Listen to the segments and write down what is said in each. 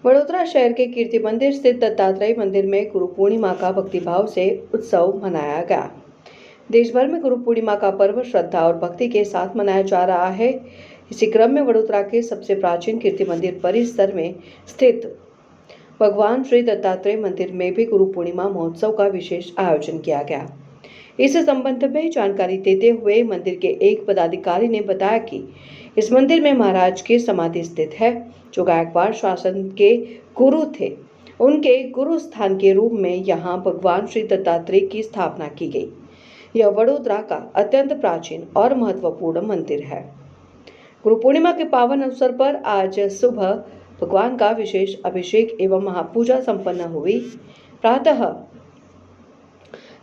वडोदरा शहर के कीर्ति मंदिर स्थित दत्तात्रेय मंदिर में गुरु पूर्णिमा का भक्तिभाव से उत्सव मनाया गया। देश भर में गुरु पूर्णिमा का पर्व श्रद्धा और भक्ति के साथ मनाया जा रहा है। इसी क्रम में वडोदरा के सबसे प्राचीन कीर्ति मंदिर परिसर में स्थित भगवान श्री दत्तात्रेय मंदिर में भी गुरु पूर्णिमा महोत्सव का विशेष आयोजन किया गया। इस संबंध में जानकारी देते हुए मंदिर के एक पदाधिकारी ने बताया कि इस मंदिर में महाराज की समाधि स्थित है, जो गायकवाड़ शासन के गुरु थे। उनके गुरु स्थान के रूप में यहाँ भगवान श्री दत्तात्रेय की स्थापना की गई। यह वडोदरा का अत्यंत प्राचीन और महत्वपूर्ण मंदिर है। गुरु पूर्णिमा के पावन अवसर पर आज सुबह भगवान का विशेष अभिषेक एवं महापूजा संपन्न हुई। प्रातः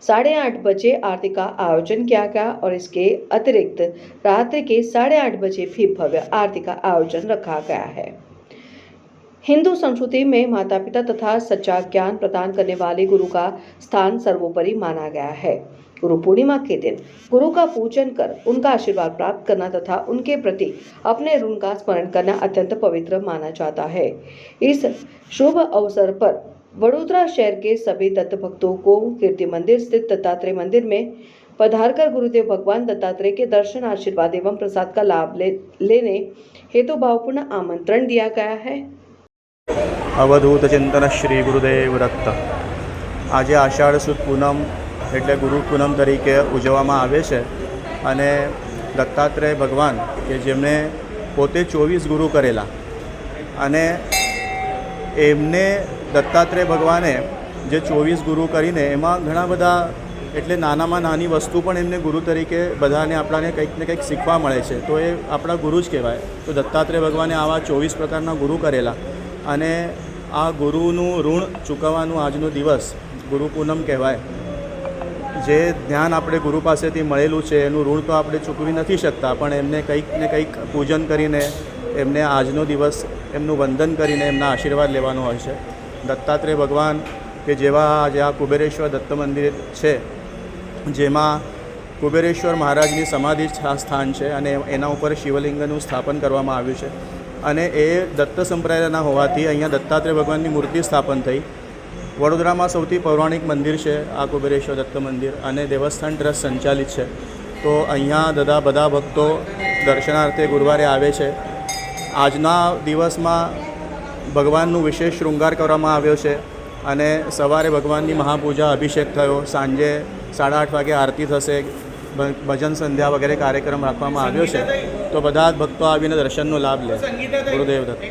8:30 बजे आरती का आयोजन किया गया और इसके अतिरिक्त रात्रि के 8:30 बजे भी भव्य आरती का आयोजन रखा गया है। हिंदू संस्कृति में माता पिता तथा सच्चा ज्ञान प्रदान करने वाले गुरु का स्थान सर्वोपरि माना गया है। गुरु पूर्णिमा के दिन गुरु का पूजन कर उनका आशीर्वाद प्राप्त करना तथा उनके प्रति अपने ऋण का स्मरण करना अत्यंत पवित्र माना जाता है। इस शुभ अवसर पर वडोदरा शहर के सभी दत्त भक्तों को कीर्ति मंदिर स्थित दत्तात्रेय मंदिर में पधारकर गुरुदेव भगवान दत्तात्रेय के दर्शन, आशीर्वाद एवं प्रसाद का लाभ लेने हेतु भावपूर्ण आमंत्रण दिया गया है। अवधूत चिंतन श्री गुरुदेव दत्त। आज आषाढ़ सुद पूनम એટલે ગુરુ પૂનમ તરીકે ઉજવવામાં આવે છે અને દત્તાત્રેય ભગવાન કે જેમણે પોતે 24 ગુરુ કરેલા અને એમને દત્તાત્રેય ભગવાને જે 24 ગુરુ કરીને એમાં ઘણા બધા એટલે નાનામાં નાની વસ્તુ પણ એમને ગુરુ તરીકે બધાને આપણાને કંઈક ને કંઈક શીખવા મળે છે, તો એ આપણા ગુરુ જ કહેવાય। તો દત્તાત્રેય ભગવાને આવા 24 પ્રકારના ગુરુ કરેલા અને આ ગુરુનું ઋણ ચૂકવવાનું આજનો દિવસ ગુરુ પૂનમ કહેવાય। જે જ્ઞાન આપણે ગુરુ પાસેથી મળેલું છે એનું ઋણ તો આપણે ચૂકવી નથી શકતા, પણ એમને કંઈક ને કંઈક પૂજન કરીને એમને આજનો દિવસ એમનું વંદન કરીને એમના આશીર્વાદ લેવાનો હોય છે। દત્તાત્રેય ભગવાન કે જેવા આજે આ કુબેરેશ્વર દત્ત મંદિર છે, જેમાં કુબેરેશ્વર મહારાજની સમાધિ સ્થાન છે અને એના ઉપર શિવલિંગનું સ્થાપન કરવામાં આવ્યું છે અને એ દત્ત સંપ્રદાયના હોવાથી અહીંયા દત્તાત્રેય ભગવાનની મૂર્તિ સ્થાપન થઈ। વડોદરામાં સૌથી પૌરાણિક મંદિર છે આ કુબેરેશ્વર દત્ત મંદિર અને દેવસ્થાન ટ્રસ્ટ સંચાલિત છે। તો અહીંયા બધા ભક્તો દર્શનાર્થે ગુરુવારે આવે છે। આજના દિવસમાં ભગવાનનું વિશેષ શૃંગાર કરવામાં આવ્યો છે અને સવારે ભગવાનની મહાપૂજા અભિષેક થયો, સાંજે 8:30 વાગે આરતી થશે, ભજન સંધ્યા વગેરે કાર્યક્રમ રાખવામાં આવ્યો છે। તો બધા જ ભક્તો આવીને દર્શનનો લાભ લે। ગુરુદેવ દત્ત।